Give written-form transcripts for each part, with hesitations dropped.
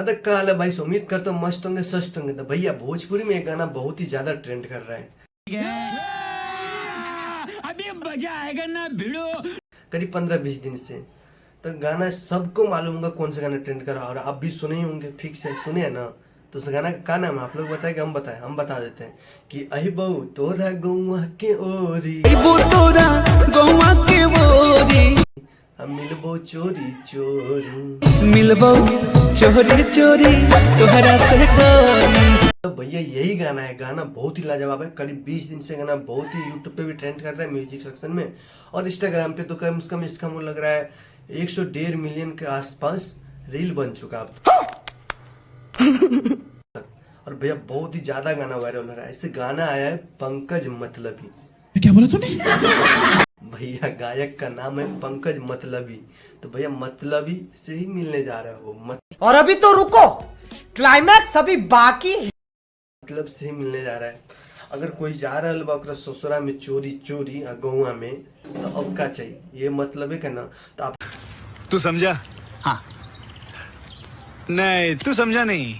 तक का हाल है भाई, उम्मीद करता हूँ मस्त होंगे, स्वस्थ होंगे। तो भैया भोजपुरी में एक गाना बहुत ही ज्यादा ट्रेंड कर रहा है, अभी मजा आएगा ना भिड़ो। करीब 15-20 दिन से। तो गाना सबको मालूम होगा कौन सा गाना ट्रेंड कर रहा है, और आप भी सुने ही होंगे, फिक्स है, सुने हैं ना। तो उस गाना का नाम है, आप लोग बताए कि हम बताएं? हम बता देते हैं कि अहि बहु तोरा गौआ के ओरी, हम मिलबो चोरी चोरी, मिलबो चोरी चोरी तोहरा से कोरी। तो भैया यही गाना है। गाना बहुत ही लाजवाब है। करीब 20 दिन से गाना बहुत ही यूट्यूब पे भी ट्रेंड कर रहा है, म्यूजिक सेक्शन में, और इंस्टाग्राम पे तो कम से कम इसका मुझे लग रहा है 101.5 मिलियन के आसपास रील बन चुका अब तक। और भैया बहुत ही ज्यादा गाना वायरल हो रहा है। ऐसे गाना आया है पंकज मतलबी। क्या बोला तूने? भैया गायक का नाम है पंकज मतलबी। तो भैया मतलबी से ही मिलने जा रहा है वो, और अभी तो रुको, क्लाइमैक्स अभी बाकी है। मतलब से ही मिलने जा रहा है। अगर कोई जा रहा है ओकरा ससुरा में चोरी चोरी गौआ में, तो अब का चाहिए, ये मतलब है ना। तो आप तू समझा? हाँ। नहीं तू समझा नहीं।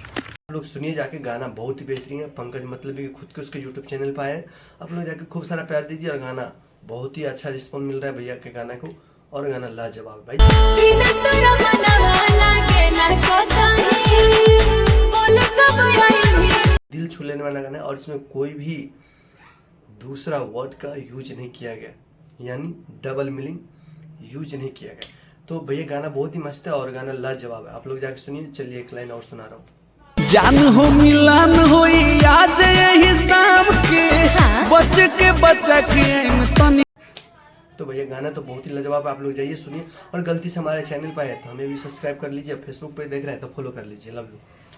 लोग सुनिए जाके, गाना बहुत ही बेहतरीन है। पंकज मतलबी के खुद के उसके यूट्यूब चैनल पर आए, आप लोग जाके खूब सारा प्यार दीजिए। और गाना बहुत ही अच्छा रिस्पॉन्स मिल रहा है भैया के गाना को, और गाना लाजवाब भाई। दिल छू लेने वाला गाना है, और इसमें कोई भी दूसरा वर्ड का यूज नहीं किया गया, यानी डबल मीनिंग यूज नहीं किया गया। तो भैया गाना बहुत ही मस्त है और गाना लाजवाब है। आप लोग जाके सुनिए। चलिए एक लाइन और सुना रहा हूँ। जान हो मिलान होई आज यही शाम के, बच के बचा के। तो भैया गाना तो बहुत ही लाजवाब है, आप लोग जाइए सुनिए। और गलती से हमारे चैनल पर आए तो हमें भी सब्सक्राइब कर लीजिए। फेसबुक पे देख रहे हैं तो फॉलो कर लीजिए। Love you.